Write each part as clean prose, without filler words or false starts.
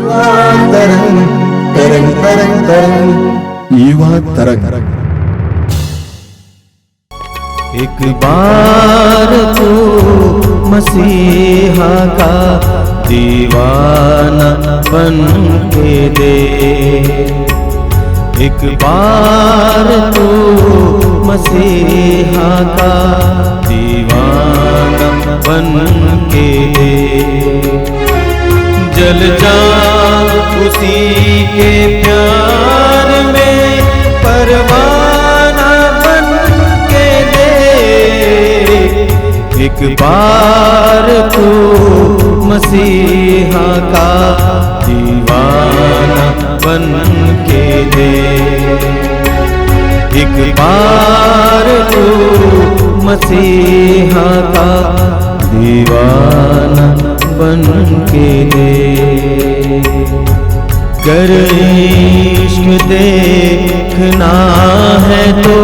युवा तरंग तरंग तरंग तरंग युवा तरंग। एक बार तू मसीहा का दीवाना बन के दे, एक बार तू मसीहा का दीवाना बन के दे। जल जा उसी के प्यार में परवाना बन के दे, एक बार तू मसीहा का दीवाना बन के दे, एक बार तू मसीहा का दीवाना बन के दे। गर इश्क देखना है तो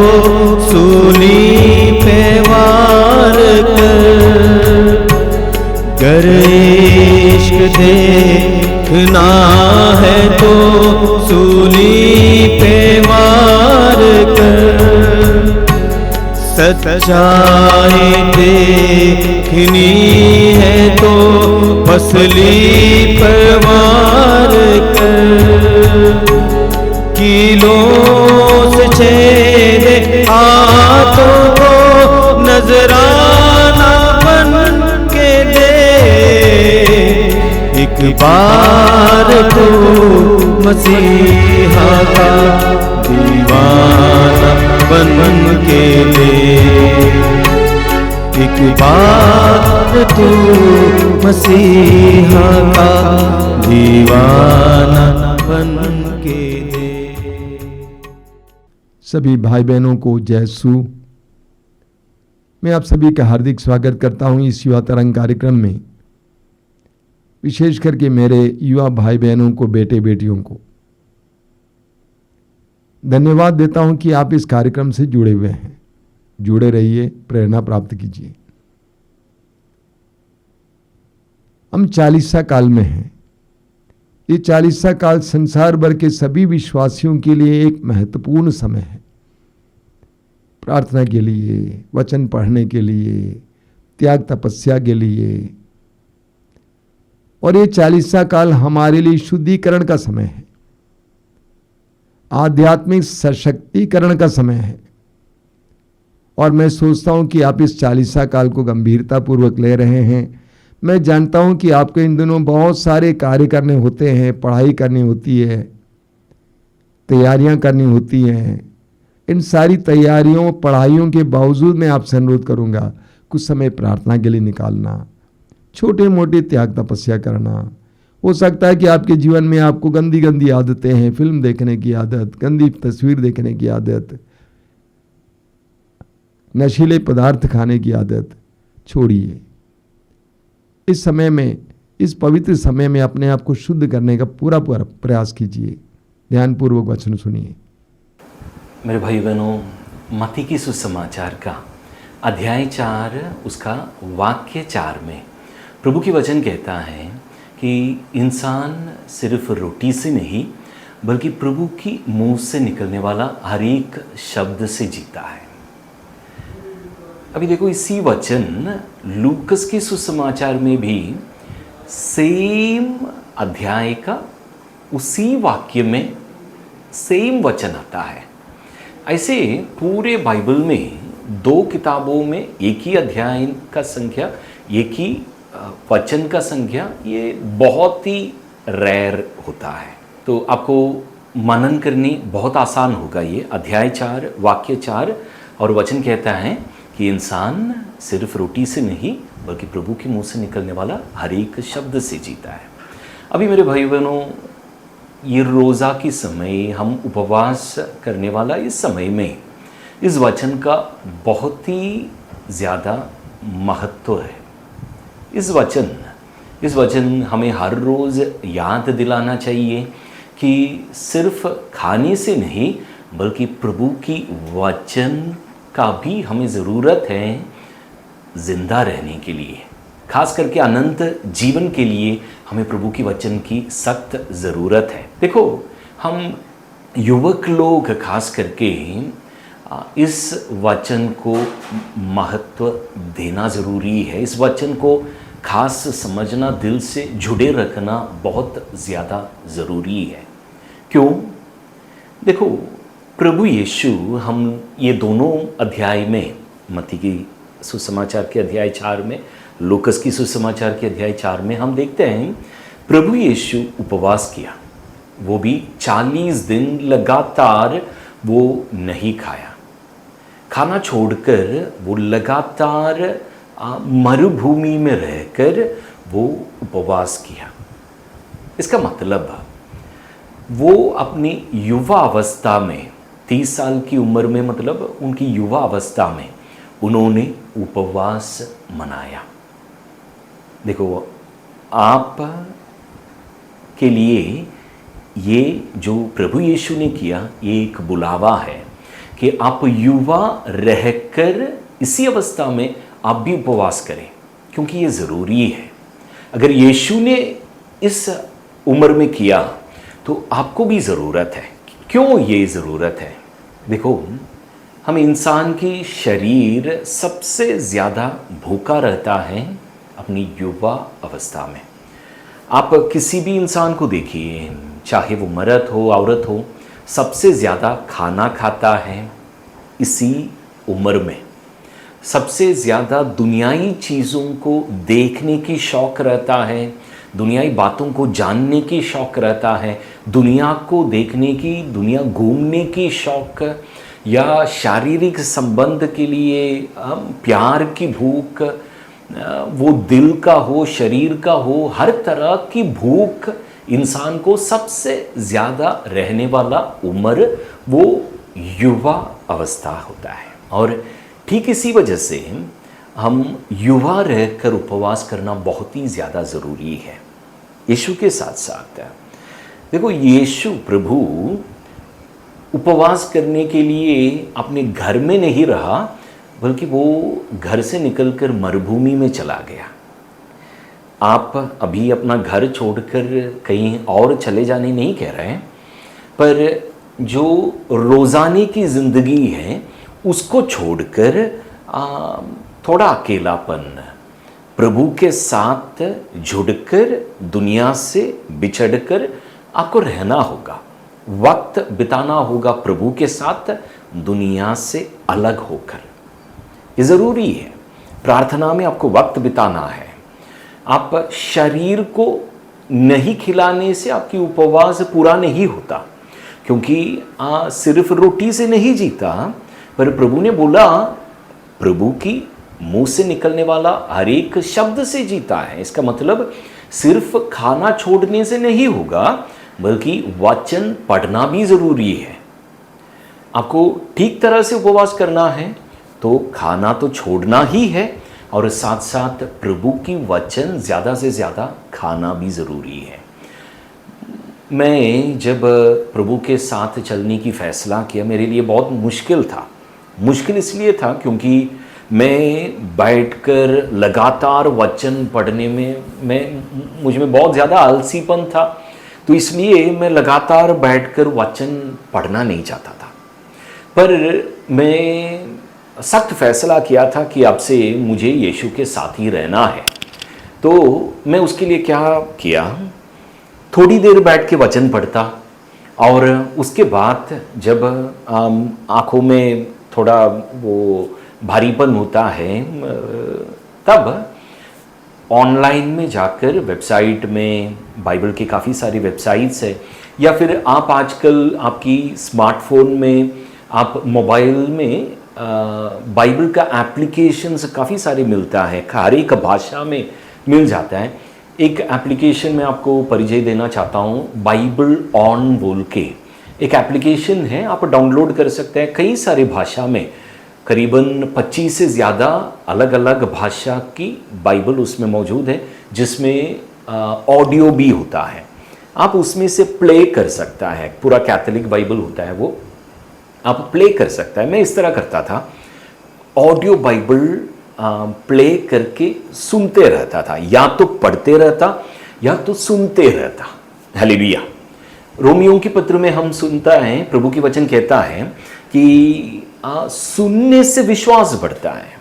सूली पे वार कर, गर इश्क देखना है तो सूली पे वार कर। सच्चाई देखनी है तो फसली पर वार कर, कीलों से छेदे हाथों को नजराना बन के दे, एक बार तो मसीहा का दीवाना बन के दे, एक बार तू मसीहा का दीवाना बन के दे। सभी भाई बहनों को जय यीशु। मैं आप सभी का हार्दिक स्वागत करता हूं इस युवा तरंग कार्यक्रम में, विशेष करके मेरे युवा भाई बहनों को, बेटे बेटियों को धन्यवाद देता हूं कि आप इस कार्यक्रम से जुड़े हुए हैं। जुड़े रहिए, प्रेरणा प्राप्त कीजिए। हम 40सा काल में हैं। ये 40सा काल संसार भर के सभी विश्वासियों के लिए एक महत्वपूर्ण समय है। प्रार्थना के लिए, वचन पढ़ने के लिए, त्याग तपस्या के लिए। और ये 40सा काल हमारे लिए शुद्धिकरण का समय है, आध्यात्मिक सशक्तिकरण का समय है। और मैं सोचता हूं कि आप इस 40सा काल को गंभीरता पूर्वक ले रहे हैं। मैं जानता हूं कि आपको इन दिनों बहुत सारे कार्य करने होते हैं, पढ़ाई करनी होती है, तैयारियां करनी होती हैं। इन सारी तैयारियों, पढ़ाइयों के बावजूद मैं आपसे अनुरोध करूंगा कुछ समय प्रार्थना के लिए निकालना, छोटे मोटे त्याग तपस्या करना। हो सकता है कि आपके जीवन में आपको गंदी गंदी आदतें हैं, फिल्म देखने की आदत, गंदी तस्वीर देखने की आदत, नशीले पदार्थ खाने की आदत छोड़िए। इस समय में, इस पवित्र समय में अपने आप को शुद्ध करने का पूरा प्रयास कीजिए। ध्यानपूर्वक वचन सुनिए। मेरे भाई बहनों, मत्ती की सुसमाचार का अध्याय 4 उसका वाक्य 4 में प्रभु की वचन कहता है कि इंसान सिर्फ रोटी से नहीं बल्कि प्रभु की मुंह से निकलने वाला हर एक शब्द से जीता है। अभी देखो, इसी वचन लूकस के सुसमाचार में भी सेम अध्याय का उसी वाक्य में सेम वचन आता है। ऐसे पूरे बाइबल में 2 किताबों में एक ही अध्याय का संख्या, एक ही वचन का संख्या, ये बहुत ही रेयर होता है। तो आपको मनन करनी बहुत आसान होगा। ये अध्याय 4 वाक्य 4 और वचन कहता है कि इंसान सिर्फ रोटी से नहीं बल्कि प्रभु के मुंह से निकलने वाला हर एक शब्द से जीता है। अभी मेरे भाई बहनों, ये रोज़ा के समय, हम उपवास करने वाला इस समय में इस वचन का बहुत ही ज़्यादा महत्व है। इस वचन हमें हर रोज़ याद दिलाना चाहिए कि सिर्फ खाने से नहीं बल्कि प्रभु की वचन का भी हमें ज़रूरत है जिंदा रहने के लिए। खास करके अनंत जीवन के लिए हमें प्रभु की वचन की सख्त ज़रूरत है। देखो, हम युवक लोग खास करके इस वचन को महत्व देना ज़रूरी है। इस वचन को खास समझना, दिल से जुड़े रखना बहुत ज़्यादा ज़रूरी है। क्यों? देखो, प्रभु यीशु, हम ये दोनों अध्याय में, मत्ती की सुसमाचार के अध्याय 4 में, लूकस की सुसमाचार के अध्याय 4 में हम देखते हैं प्रभु यीशु उपवास किया, वो भी 40 दिन लगातार वो नहीं खाया। खाना छोड़कर वो लगातार मरुभूमि में रहकर वो उपवास किया। इसका मतलब वो अपनी युवा अवस्था में, 30 साल की उम्र में, मतलब उनकी युवा अवस्था में उन्होंने उपवास मनाया। देखो, आप के लिए ये जो प्रभु यीशु ने किया, ये एक बुलावा है कि आप युवा रहकर इसी अवस्था में आप भी उपवास करें, क्योंकि ये ज़रूरी है। अगर यीशु ने इस उम्र में किया तो आपको भी ज़रूरत है। क्यों ये ज़रूरत है? देखो, हम इंसान की शरीर सबसे ज़्यादा भूखा रहता है अपनी युवा अवस्था में। आप किसी भी इंसान को देखिए, चाहे वो मर्द हो औरत हो, सबसे ज़्यादा खाना खाता है इसी उम्र में। सबसे ज़्यादा दुनियाई चीज़ों को देखने की शौक़ रहता है, दुनियाई बातों को जानने की शौक़ रहता है, दुनिया को देखने की, दुनिया घूमने की शौक़, या शारीरिक संबंध के लिए प्यार की भूख, वो दिल का हो, शरीर का हो, हर तरह की भूख इंसान को सबसे ज़्यादा रहने वाला उम्र वो युवा अवस्था होता है। और ठीक इसी वजह से हम युवा रहकर उपवास करना बहुत ही ज़्यादा ज़रूरी है। यीशु के साथ साथ देखो, यीशु प्रभु उपवास करने के लिए अपने घर में नहीं रहा, बल्कि वो घर से निकलकर मरुभूमि में चला गया। आप अभी अपना घर छोड़कर कहीं और चले जाने नहीं कह रहे हैं, पर जो रोज़ाने की ज़िंदगी है उसको छोड़कर थोड़ा अकेलापन, प्रभु के साथ जुड़कर, दुनिया से बिछड़कर आपको रहना होगा, वक्त बिताना होगा प्रभु के साथ, दुनिया से अलग होकर। ये ज़रूरी है। प्रार्थना में आपको वक्त बिताना है। आप शरीर को नहीं खिलाने से आपकी उपवास पूरा नहीं होता, क्योंकि सिर्फ रोटी से नहीं जीता, पर प्रभु ने बोला, प्रभु की मुंह से निकलने वाला हर एक शब्द से जीता है। इसका मतलब सिर्फ खाना छोड़ने से नहीं होगा, बल्कि वचन पढ़ना भी ज़रूरी है। आपको ठीक तरह से उपवास करना है तो खाना तो छोड़ना ही है, और साथ साथ प्रभु की वचन ज़्यादा से ज़्यादा खाना भी ज़रूरी है। मैं जब प्रभु के साथ चलने की फ़ैसला किया, मेरे लिए बहुत मुश्किल था। मुश्किल इसलिए था क्योंकि मैं बैठकर लगातार वचन पढ़ने में मुझ में बहुत ज़्यादा आलसीपन था, तो इसलिए मैं लगातार बैठकर वचन पढ़ना नहीं चाहता था। पर मैं सख्त फैसला किया था कि अब से मुझे यीशु के साथ ही रहना है। तो मैं उसके लिए क्या किया, थोड़ी देर बैठ के वचन पढ़ता, और उसके बाद जब आँखों में थोड़ा वो भारीपन होता है, तब ऑनलाइन में जाकर वेबसाइट में, बाइबल की काफ़ी सारी वेबसाइट्स है, या फिर आप आजकल आपकी स्मार्टफोन में, आप मोबाइल में बाइबल का एप्लीकेशंस काफ़ी सारे मिलता है, हर एक भाषा में मिल जाता है। एक एप्लीकेशन में आपको परिचय देना चाहता हूँ, बाइबल ऑन बोल के एक एप्लीकेशन है, आप डाउनलोड कर सकते हैं। कई सारे भाषा में, करीबन 25 से ज़्यादा अलग अलग भाषा की बाइबल उसमें मौजूद है, जिसमें ऑडियो भी होता है। आप उसमें से प्ले कर सकता है, पूरा कैथोलिक बाइबल होता है वो, आप प्ले कर सकता है। मैं इस तरह करता था, ऑडियो बाइबल प्ले करके सुनते रहता था, या तो पढ़ते रहता या तो सुनते रहता। हालेलुया। रोमियों के पत्र में हम सुनता है, प्रभु की वचन कहता है कि सुनने से विश्वास बढ़ता है।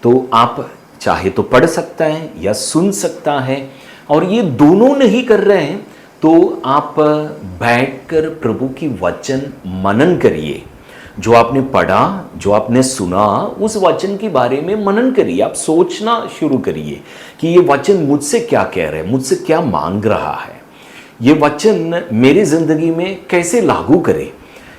तो आप चाहे तो पढ़ सकता है या सुन सकता है, और ये दोनों नहीं कर रहे हैं तो आप बैठकर प्रभु की वचन मनन करिए। जो आपने पढ़ा, जो आपने सुना, उस वचन के बारे में मनन करिए। आप सोचना शुरू करिए कि ये वचन मुझसे क्या कह रहा है, मुझसे क्या मांग रहा है, ये वचन मेरी जिंदगी में कैसे लागू करे,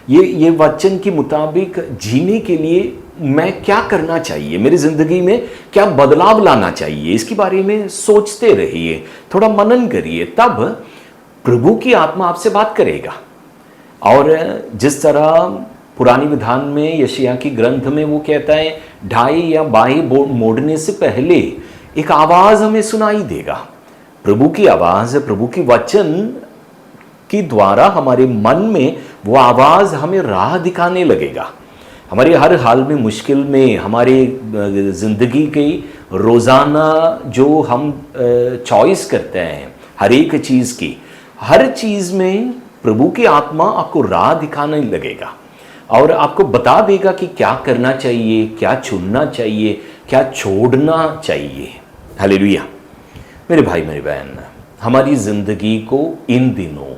ये वचन के मुताबिक जीने के लिए मैं क्या करना चाहिए, मेरी जिंदगी में क्या बदलाव लाना चाहिए, इसके बारे में सोचते रहिए, थोड़ा मनन करिए। तब प्रभु की आत्मा आपसे बात करेगा। और जिस तरह पुरानी विधान में यशायाह की ग्रंथ में वो कहता है, ढाई या बाई मोड़ने से पहले एक आवाज हमें सुनाई देगा। प्रभु की आवाज, प्रभु की वचन के द्वारा हमारे मन में वो आवाज हमें राह दिखाने लगेगा। हमारे हर हाल में, मुश्किल में, हमारे जिंदगी के रोजाना जो हम चॉइस करते हैं हर एक चीज की, हर चीज में प्रभु की आत्मा आपको राह दिखाने लगेगा और आपको बता देगा कि क्या करना चाहिए, क्या चुनना चाहिए, क्या छोड़ना चाहिए। हालेलुया। मेरे भाई मेरी बहन, हमारी जिंदगी को इन दिनों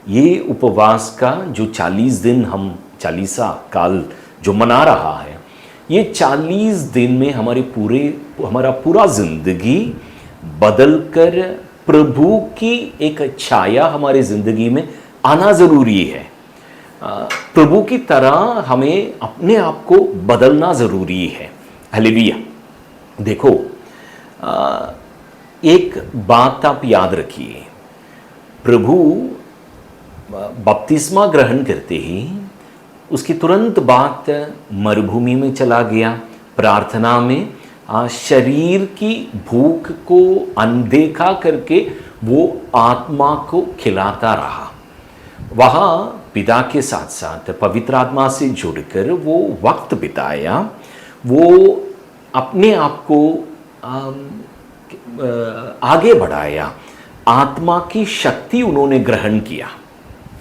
ये उपवास का जो 40 दिन हम चालीसा काल जो मना रहा है, ये 40 दिन में हमारा पूरा जिंदगी बदलकर प्रभु की एक छाया हमारे जिंदगी में आना जरूरी है। प्रभु की तरह हमें अपने आप को बदलना जरूरी है। हालेलुया। देखो, एक बात आप याद रखिए, प्रभु बपतिस्मा ग्रहण करते ही उसकी तुरंत बाद मरुभूमि में चला गया, प्रार्थना में शरीर की भूख को अनदेखा करके वो आत्मा को खिलाता रहा। वहाँ पिता के साथ साथ पवित्र आत्मा से जुड़कर वो वक्त बिताया, वो अपने आप को आगे बढ़ाया, आत्मा की शक्ति उन्होंने ग्रहण किया।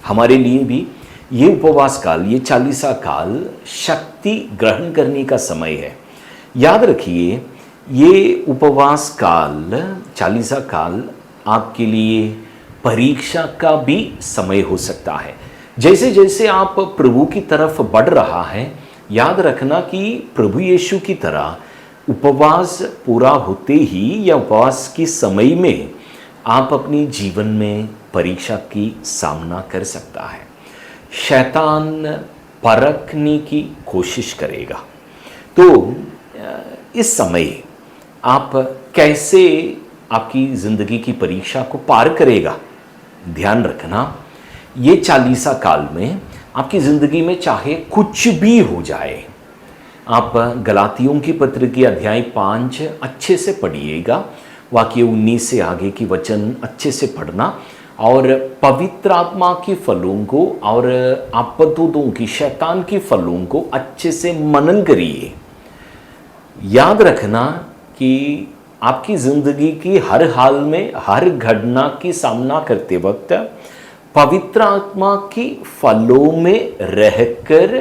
हमारे लिए भी ये उपवास काल, ये चालीसा काल शक्ति ग्रहण करने का समय है। याद रखिए, ये उपवास काल, चालीसा काल आपके लिए परीक्षा का भी समय हो सकता है। जैसे जैसे आप प्रभु की तरफ बढ़ रहा है, याद रखना कि प्रभु यीशु की तरह उपवास पूरा होते ही या उपवास के समय में आप अपने जीवन में परीक्षा की सामना कर सकता है। शैतान परखने की कोशिश करेगा। तो इस समय आप कैसे आपकी ज़िंदगी की परीक्षा को पार करेगा, ध्यान रखना। ये चालीसा काल में आपकी ज़िंदगी में चाहे कुछ भी हो जाए, आप गलातियों की पत्र की अध्याय 5 अच्छे से पढ़िएगा, वाक्य 19 से आगे की वचन अच्छे से पढ़ना, और पवित्र आत्मा के फलों को और आपतों की, शैतान के फलों को अच्छे से मनन करिए। याद रखना कि आपकी ज़िंदगी की हर हाल में, हर घटना की सामना करते वक्त पवित्र आत्मा की फलों में रहकर,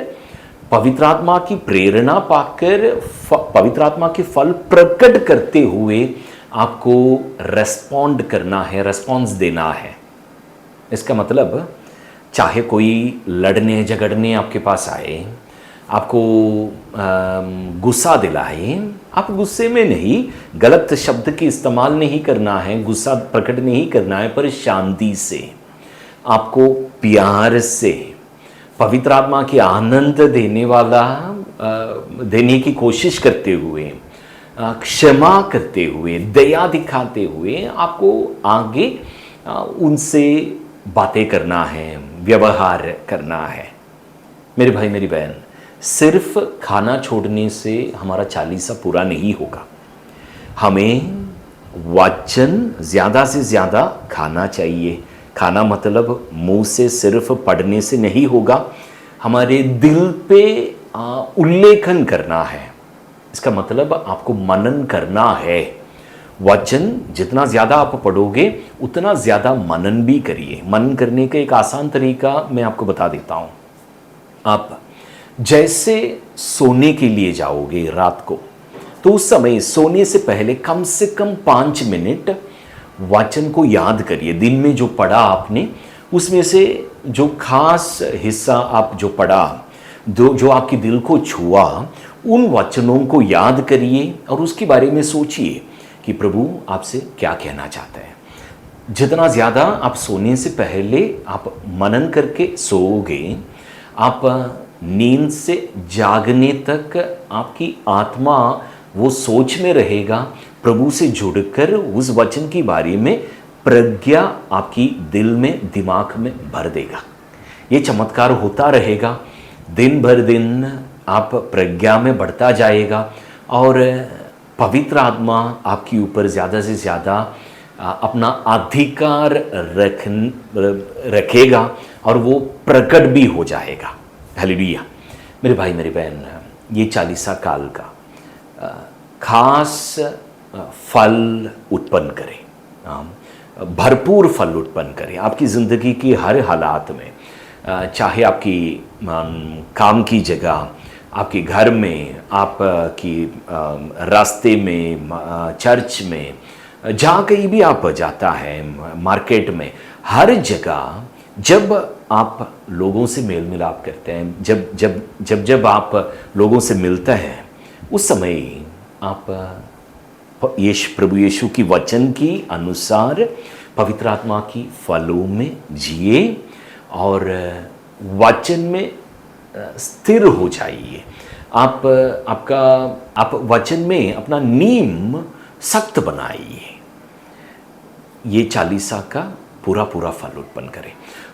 पवित्र आत्मा की प्रेरणा पाकर, पवित्र आत्मा के फल प्रकट करते हुए आपको रेस्पॉन्ड करना है, रेस्पॉन्स देना है। इसका मतलब, चाहे कोई लड़ने झगड़ने आपके पास आए, आपको गुस्सा दिलाए, आप गुस्से में नहीं, गलत शब्द की इस्तेमाल नहीं करना है, गुस्सा प्रकट नहीं करना है, पर शांति से, आपको प्यार से, पवित्र आत्मा की आनंद देने वाला देने की कोशिश करते हुए, क्षमा करते हुए, दया दिखाते हुए आपको आगे उनसे बातें करना है, व्यवहार करना है। मेरे भाई मेरी बहन, सिर्फ खाना छोड़ने से हमारा चालीसा पूरा नहीं होगा। हमें वचन ज़्यादा से ज़्यादा खाना चाहिए। खाना मतलब मुंह से सिर्फ पढ़ने से नहीं होगा, हमारे दिल पे उल्लेखन करना है। इसका मतलब आपको मनन करना है। वचन जितना ज़्यादा आप पढ़ोगे उतना ज़्यादा मनन भी करिए। मनन करने का एक आसान तरीका मैं आपको बता देता हूँ। आप जैसे सोने के लिए जाओगे रात को, तो उस समय सोने से पहले कम से कम 5 मिनट वचन को याद करिए। दिन में जो पढ़ा आपने, उसमें से जो खास हिस्सा आप जो पढ़ा, जो आपके दिल को छुआ, उन वचनों को याद करिए और उसके बारे में सोचिए कि प्रभु आपसे क्या कहना चाहता है। जितना ज़्यादा आप सोने से पहले आप मनन करके सोओगे, आप नींद से जागने तक आपकी आत्मा वो सोच में रहेगा, प्रभु से जुड़कर उस वचन के बारे में प्रज्ञा आपकी दिल में, दिमाग में भर देगा। ये चमत्कार होता रहेगा, दिन भर दिन आप प्रज्ञा में बढ़ता जाएगा और पवित्र आत्मा आपके ऊपर ज़्यादा से ज़्यादा अपना अधिकार रखेगा और वो प्रकट भी हो जाएगा। हालेलुया। मेरे भाई मेरी बहन, ये 40 काल का खास फल उत्पन्न करे, भरपूर फल उत्पन्न करे आपकी ज़िंदगी की हर हालात में, चाहे आपकी काम की जगह, आपके घर में, आपकी रास्ते में, चर्च में, जहाँ कहीं भी आप जाता है, मार्केट में, हर जगह जब आप लोगों से मेल मिलाप करते हैं, जब आप लोगों से मिलते हैं, उस समय आप प्रभु यीशु की वचन की अनुसार पवित्र आत्मा की फलों में जिए और वचन में स्थिर हो जाइए। आप वचन में अपना नीम सख्त बनाइए। ये 40 का पूरा फल उत्पन्न करे।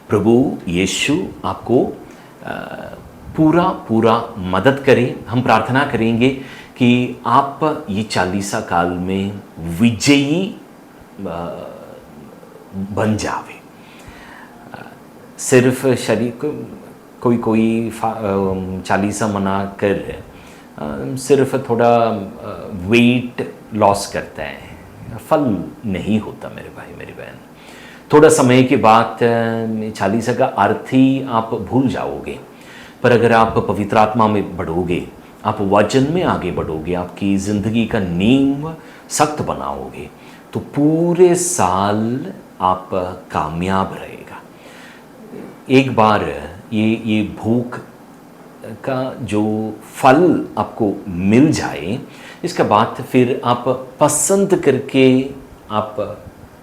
प्रभु यीशु आपको पूरा मदद करे। हम प्रार्थना करेंगे कि आप ये 40 काल में विजयी बन जावे। सिर्फ शरीर को कोई 40 मना कर सिर्फ थोड़ा वेट लॉस करता है, फल नहीं होता मेरे भाई मेरी बहन। थोड़ा समय के बाद 40 का अर्थ ही आप भूल जाओगे। पर अगर आप पवित्र आत्मा में बढ़ोगे, आप वचन में आगे बढ़ोगे, आपकी ज़िंदगी का नींव सख्त बनाओगे, तो पूरे साल आप कामयाब रहेगा। एक बार ये भूख का जो फल आपको मिल जाए, इसके बाद फिर आप पसंद करके आप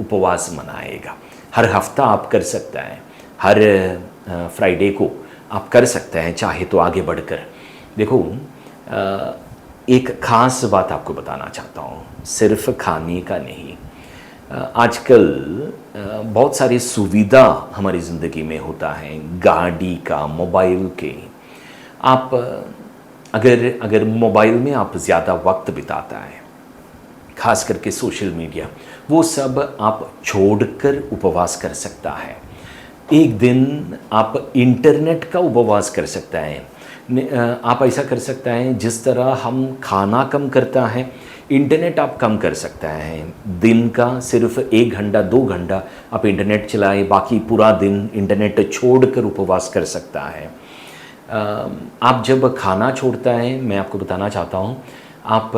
उपवास मनाएगा। हर हफ्ता आप कर सकता है, हर फ्राइडे को आप कर सकते हैं, चाहे तो आगे बढ़कर। देखो, एक ख़ास बात आपको बताना चाहता हूँ, सिर्फ खाने का नहीं। आजकल बहुत सारी सुविधा हमारी ज़िंदगी में होता है, गाड़ी का, मोबाइल के। आप अगर मोबाइल में आप ज़्यादा वक्त बिताता है, ख़ास करके सोशल मीडिया, वो सब आप छोड़कर उपवास कर सकता है। एक दिन आप इंटरनेट का उपवास कर सकता है। आप ऐसा कर सकता है जिस तरह हम खाना कम करता है, इंटरनेट आप कम कर सकता है। दिन का सिर्फ 1 घंटा 2 घंटा आप इंटरनेट चलाए, बाकी पूरा दिन इंटरनेट छोड़कर उपवास कर सकता है। आप जब खाना छोड़ता है, मैं आपको बताना चाहता हूँ, आप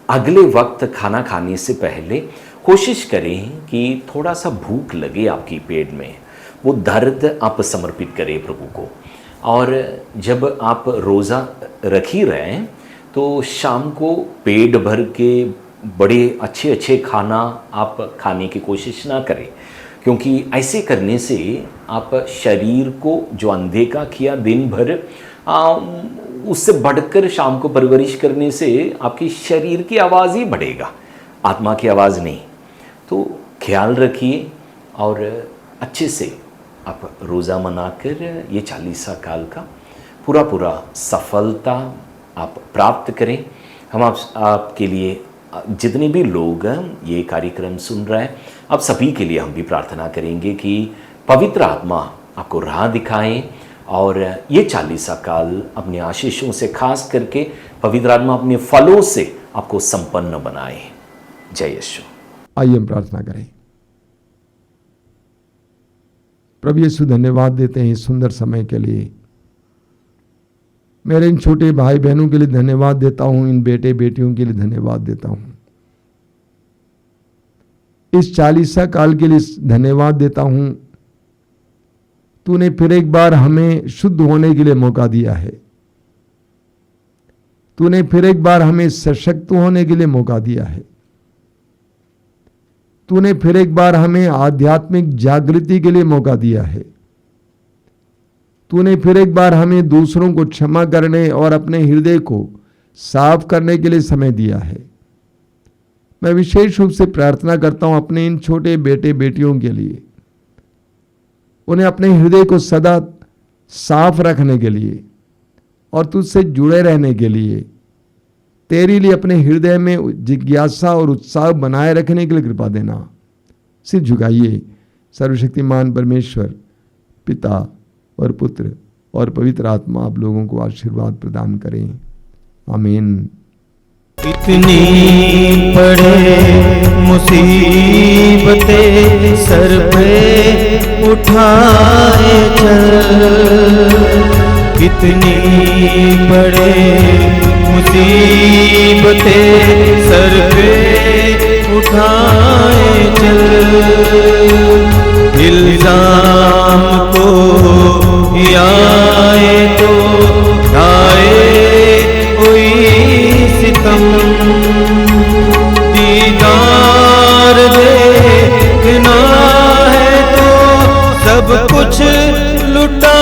अगले वक्त खाना खाने से पहले कोशिश करें कि थोड़ा सा भूख लगे आपकी पेट में, वो दर्द आप समर्पित करें प्रभु को। और जब आप रोज़ा रख ही रहे हैं, तो शाम को पेट भर के बड़े अच्छे खाना आप खाने की कोशिश ना करें, क्योंकि ऐसे करने से आप शरीर को जो अनदेखा किया दिन भर, उससे बढ़कर शाम को परवरिश करने से आपकी शरीर की आवाज़ ही बढ़ेगा, आत्मा की आवाज़ नहीं। तो ख्याल रखिए और अच्छे से आप रोज़ा मनाकर ये 40 काल का पूरा सफलता आप प्राप्त करें। हम आपके लिए, जितने भी लोग ये कार्यक्रम सुन रहे हैं, आप सभी के लिए हम भी प्रार्थना करेंगे कि पवित्र आत्मा आपको राह दिखाएं और ये चालीसा काल अपने आशीषों से, खास करके पवित्र आत्मा अपने फलों से आपको संपन्न बनाए। जय यीशु। आइए हम प्रार्थना करें। प्रभु यीशु, धन्यवाद देते हैं इस सुंदर समय के लिए। मेरे इन छोटे भाई बहनों के लिए धन्यवाद देता हूं, इन बेटे बेटियों के लिए धन्यवाद देता हूं, इस चालीसा काल के लिए धन्यवाद देता हूं। तूने फिर एक बार हमें शुद्ध होने के लिए मौका दिया है। तूने फिर एक बार हमें सशक्त होने के लिए मौका दिया है। तूने फिर एक बार हमें आध्यात्मिक जागृति के लिए मौका दिया है। तूने फिर एक बार हमें दूसरों को क्षमा करने और अपने हृदय को साफ करने के लिए समय दिया है। मैं विशेष रूप से प्रार्थना करता हूं अपने इन छोटे बेटे बेटियों के लिए, उन्हें अपने हृदय को सदा साफ रखने के लिए और तुझसे जुड़े रहने के लिए, तेरे लिए अपने हृदय में जिज्ञासा और उत्साह बनाए रखने के लिए कृपा देना। सिर झुकाइए। सर्वशक्तिमान परमेश्वर पिता और पुत्र और पवित्र आत्मा आप लोगों को आशीर्वाद प्रदान करें। आमीन। इतनी बड़े मुसीबतें सर पे उठाए चल, कितनी बड़े मुसीबतें सर पे उठाए चल, इल्जाम को आए तो ढाए कोई सितम, दीदार देखना है तो सब कुछ लुटा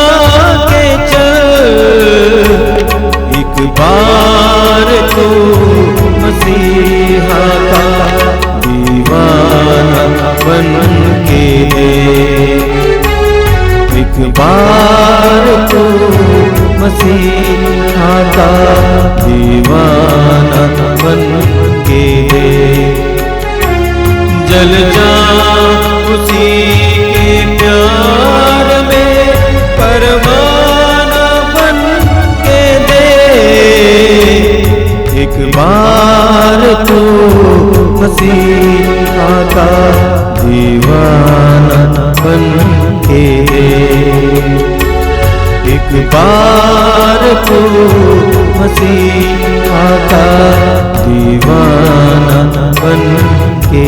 के चल, एक बार तो मसीहा का दीवाना बन के दे, एक बार तो मसीहा का दीवाना बन के दे, जल जा उसी के प्यार में परवाना बन के दे, एक बार तो मसीहा का दीवाना बन के दे, एक बार तो मसीहा का दीवाना बन के